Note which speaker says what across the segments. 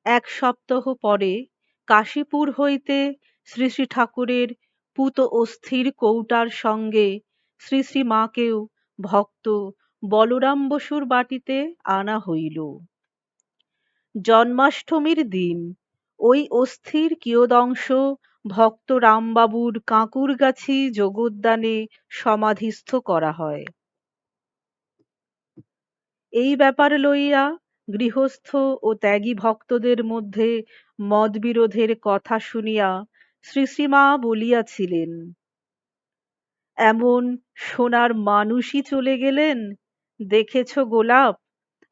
Speaker 1: এক সপ্তাহ পরে কাশীপুর হইতে শ্রী শ্রী ঠাকুরের পূত অস্থির কৌটার সঙ্গে শ্রী শ্রী মাকেও ভক্ত বলরাম বসুর বাটিতে আনা হইল। জন্মাষ্টমীর দিন ওই অস্থির কিয়দংশ ভক্ত রামবাবুর কাঁকুরগাছি যোগোদ্যানে সমাধিস্থ করা হয়। এই ব্যাপার লইয়া গৃহস্থ ও ত্যাগী ভক্তদের মধ্যে মতবিরোধের কথা শুনিয়া শ্রী শ্রীমা বলিয়াছিলেন, এমন সোনার মানুষই চলে গেলেন, দেখেছ গোলাপ,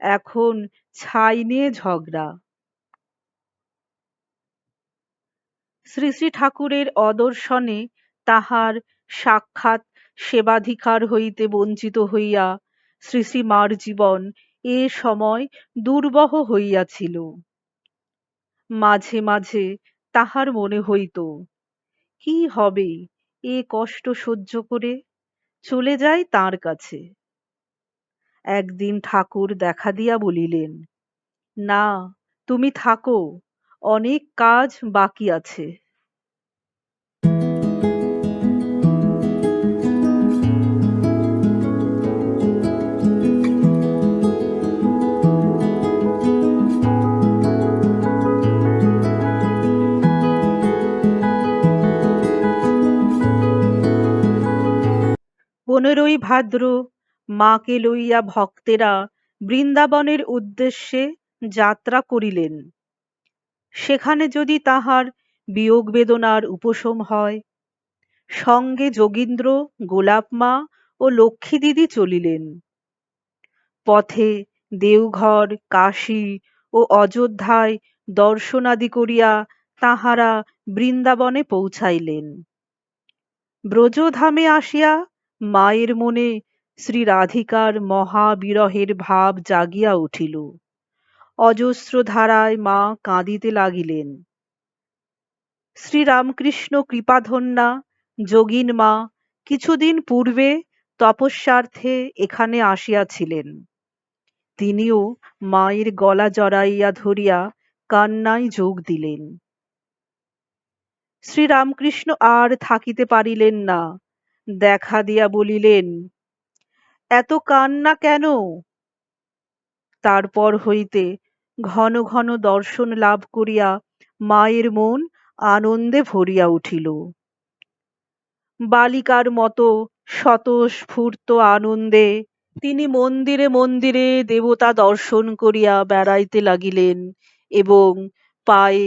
Speaker 1: এখন ছাই নিয়ে ঝগড়া। শ্রী শ্রী ঠাকুরের অদর্শনে তাহার সাক্ষাৎ সেবাধিকার হইতে বঞ্চিত হইয়া শ্রী শ্রী মার জীবন এ সময় দুর্বহ হইয়াছিল। মাঝে মাঝে তাহার মনে হইত, কি হবে এ কষ্ট সহ্য করে, চলে যাই তাঁর কাছে। একদিন ঠাকুর দেখা দিয়া বলিলেন, না, তুমি থাকো, অনেক কাজ বাকি আছে। পনেরোই ভাদ্র মাকে লইয়া ভক্তেরা বৃন্দাবনের উদ্দেশ্যে যাত্রা করিলেন। সেখানে যদি তাহার বিয়োগ বেদনার উপশম হয়। সঙ্গে যোগীন্দ্র, গোলাপমা ও লক্ষ্মী দিদি চলিলেন। পথে দেওঘর, কাশী ও অযোধ্যায় দর্শনাদি করিয়া তাহারা বৃন্দাবনে পৌঁছাইলেন। ব্রজধামে আসিয়া মায়ের মনে শ্রী রাধিকার মহাবিরহের ভাব জাগিয়া উঠিল। অজস্র ধারায় মা কাঁদিতে লাগিলেন। শ্রীরামকৃষ্ণ কৃপাধন্যা যোগীন মা কিছুদিন পূর্বে তপস্যার্থে এখানে আসিয়াছিলেন। তিনিও মায়ের গলা জড়াইয়া ধরিয়া কান্নায় যোগ দিলেন। শ্রীরামকৃষ্ণ আর থাকিতে পারিলেন না, দেখা দিয়া বলিলেন, এত কান্না কেন? তারপর হইতে ঘন ঘন দর্শন লাভ করিয়া মায়ের মন আনন্দে ভরিয়া উঠিল। বালিকার মতো স্বতঃস্ফূর্ত আনন্দে তিনি মন্দিরে মন্দিরে দেবতা দর্শন করিয়া বেড়াইতে লাগিলেন এবং পায়ে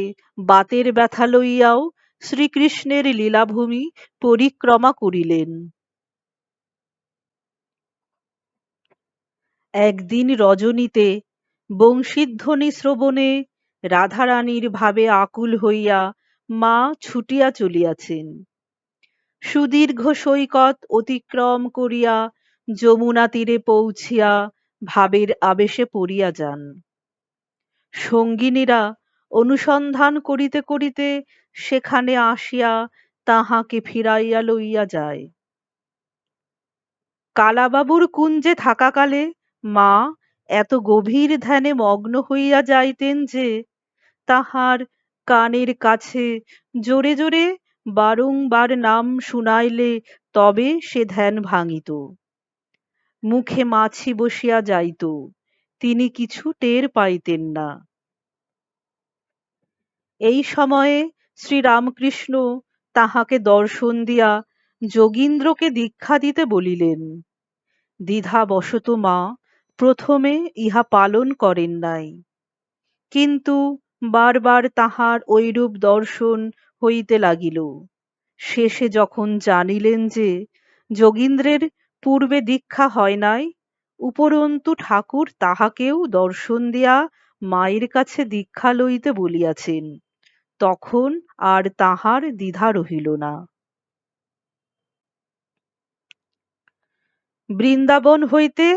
Speaker 1: বাতের ব্যথা লইয়াও শ্রীকৃষ্ণের লীলাভূমি পরিক্রমা করিলেন। একদিন রজনীতে বংশীধ্বনি শ্রবণে রাধারানীর ভাবে আকুল হইয়া মা ছুটিয়া চলিয়াছেন। সুদীর্ঘ সৈকত অতিক্রম করিয়া যমুনা তীরে পৌঁছিয়া ভাবের আবেশে পড়িয়া যান। সঙ্গিনীরা অনুসন্ধান করিতে করিতে সেখানে আসিয়া তাহাকে ফিরাইয়া লইয়া যায়। কালাবাবুর কুঞ্জে থাকাকালে মা এত গভীর ধ্যানে মগ্ন হইয়া যাইতেন যে তাহার কানের কাছে জোরে জোরে বারংবার নাম শুনাইলে তবে সে ধ্যান ভাঙিত। মুখে মাছি বসিয়া যাইত, তিনি কিছু টের পাইতেন না। এই সময়ে শ্রীরামকৃষ্ণ তাহাকে দর্শন দিয়া যোগীন্দ্রকে দীক্ষা দিতে বলিলেন। দ্বিধাবশত মা প্রথমে ইহা পালন করেন নাই, কিন্তু বারবার তাহার ঐরূপ দর্শন হইতে লাগিল। শেষে যখন জানিলেন যে যোগীন্দ্রের পূর্বে দীক্ষা হয় নাই, উপরন্তু ঠাকুর তাহাকেও দর্শন দিয়া মায়ের কাছে দীক্ষা লইতে বলিয়াছেন, তখন আর তাহার দ্বিধা রহিল না। বৃন্দাবন হইতে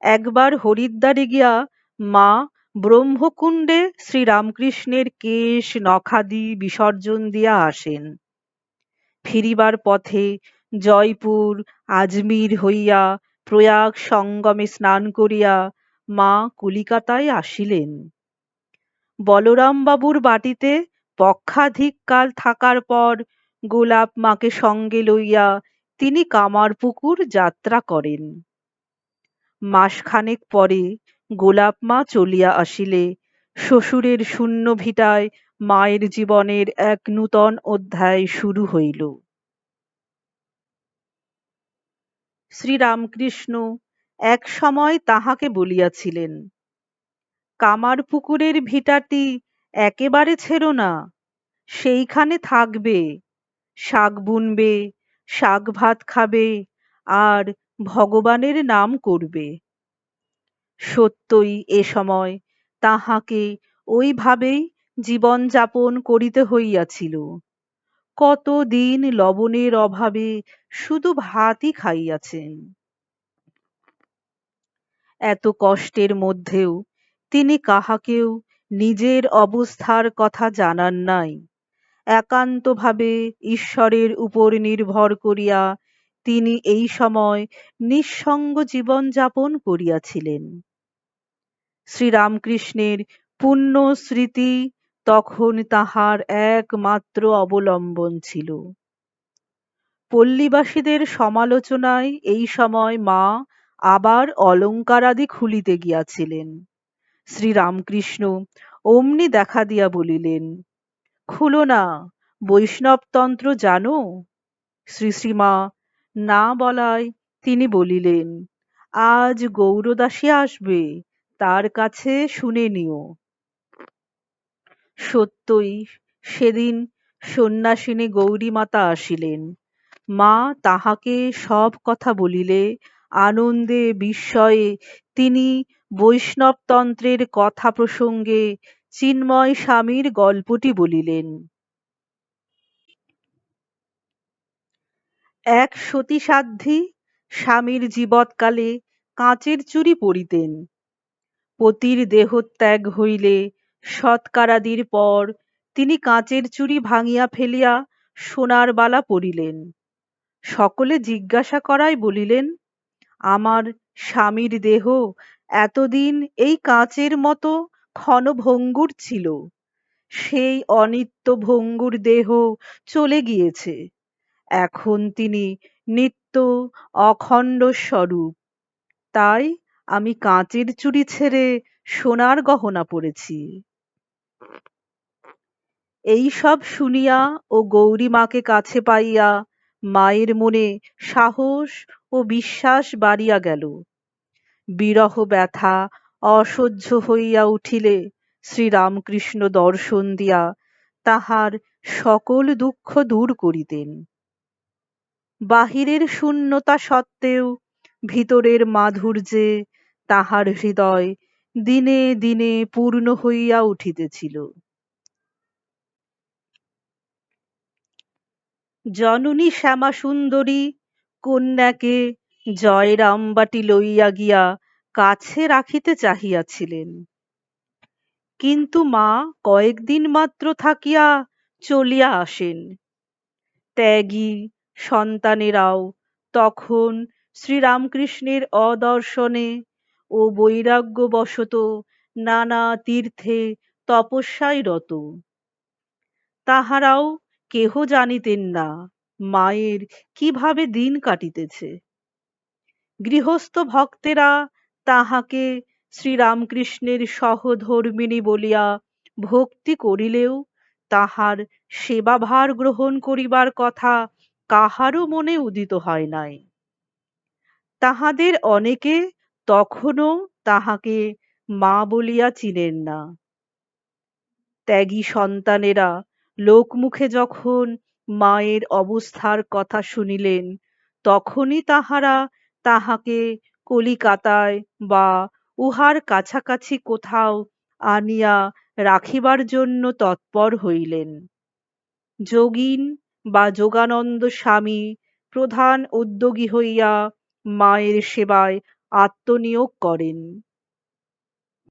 Speaker 1: একবার হরিদ্বারে গিয়া মা ব্রহ্মকুণ্ডে শ্রীরামকৃষ্ণের কেশ নখাদি বিসর্জন দিয়া আসেন। ফিরিবার পথে জয়পুর, আজমির হইয়া প্রয়াগ সঙ্গমে স্নান করিয়া মা কলিকাতায় আসিলেন। বলরামবাবুর বাটিতে পক্ষাধিক কাল থাকার পর গোলাপ মাকে সঙ্গে লইয়া তিনি কামারপুকুর যাত্রা করেন। মাসখানেক পরে গোলাপ মা চলিয়া আসিলে শ্বশুরের শূন্য ভিটায় মায়ের জীবনের এক নূতন অধ্যায় শুরু হইল। শ্রীরামকৃষ্ণ এক সময় তাহাকে বলিয়াছিলেন, কামারপুকুরের ভিটাটি একেবারে ছেড়ো না, সেইখানে থাকবে, শাক বুনবে, শাক ভাত খাবে, আর ভগবানের নাম করবে। সত্যই এ সময় তাহাকে ওইভাবেই জীবনযাপন করিতে হইয়াছিল। কতদিন লবণের অভাবে শুধু ভাতই খাইয়াছেন। এত কষ্টের মধ্যেও তিনি কাহাকেও নিজের অবস্থার কথা জানান নাই। একান্তভাবে ঈশ্বরের উপর নির্ভর করিয়া তিনি এই সময় নিঃসঙ্গ জীবন যাপন করিয়াছিলেন। শ্রীরামকৃষ্ণের পুণ্য স্মৃতি তখন তাহার একমাত্র অবলম্বন ছিল। পল্লীবাসীদের সমালোচনায় এই সময় মা আবার অলঙ্কারাদি খুলিতে গিয়াছিলেন। শ্রীরামকৃষ্ণ অমনি দেখা দিয়া বলিলেন, খুলো না, বৈষ্ণবতন্ত্র জানো? শ্রী শ্রীমা না বলায় তিনি বলিলেন, আজ গৌরদাসী আসবে, তার কাছে শুনে নিও। সত্যই সেদিন সন্ন্যাসিনী গৌরীমাতা আসিলেন। মা তাহাকে সব কথা বলিলে আনন্দে বিস্ময়ে তিনি বৈষ্ণবতন্ত্রের কথা প্রসঙ্গে চিন্ময় স্বামীর গল্পটি বলিলেন। এক সতীসাধ্বী স্বামীর জীবৎকালে কাঁচের চুড়ি পরিতেন। পতির দেহত্যাগ হইলে সৎকারাদির পর তিনি কাঁচের চুড়ি ভাঙিয়া ফেলিয়া সোনার বালা পরিলেন। সকলে জিজ্ঞাসা করায় বলিলেন, আমার স্বামীর দেহ এতদিন এই কাঁচের মতো ক্ষণভঙ্গুর ছিল, সেই অনিত্য ভঙ্গুর দেহ চলে গিয়েছে, এখন তিনি নিত্য অখণ্ড স্বরূপ। তাই আমি কাঁচের চুড়ি ছেড়ে সোনার গহনা পরেছি। এই সব শুনিয়া ও গৌরীমাকে কাছে পাইয়া মায়ের মনে সাহস ও বিশ্বাস বাড়িয়া গেল। বিরহ ব্যথা অসহ্য হইয়া উঠিলে শ্রীরামকৃষ্ণ দর্শন দিয়া তাহার সকল দুঃখ দূর করিতেন। বাহিরের শূন্যতা সত্ত্বেও ভিতরের মাধুর্যে তাহার হৃদয় দিনে দিনে পূর্ণ হইয়া উঠিতেছিল। জননী শ্যামাসুন্দরী কন্যাকে জয়রামবাটি লইয়া গিয়া কাছে রাখিতে চাহিয়াছিলেন, কিন্তু মা কয়েকদিন মাত্র থাকিয়া চলিয়া আসেন। ত্যাগী সন্তানেরাও তখন শ্রীরামকৃষ্ণের অদর্শনে ও বৈরাগ্যবশত নানা তীর্থে তপস্যায় রত। তাহারাও কেহ জানিতেন না মায়ের কিভাবে দিন কাটিতেছে। গৃহস্থ ভক্তেরা তাহাকে শ্রীরামকৃষ্ণের সহধর্মিণী বলিয়া ভক্তি করিলেও তাহার সেবাভার গ্রহণ করিবার কথা কাহারও মনে উদিত হয় নাই। তাহাদের অনেকে তখনও তাহাকে মা বলিয়া চিনেন না। ত্যাগী সন্তানেরা লোকমুখে যখন মায়ের অবস্থার কথা শুনিলেন, তখনই তাহারা তাহাকে কলিকাতায় বা উহার কাছাকাছি কোথাও আনিয়া রাখিবার জন্য তৎপর হইলেন। যোগীন বা যোগানন্দ স্বামী প্রধান উদ্যোগী হইয়া মায়ের সেবায় আত্মনিয়োগ করেন।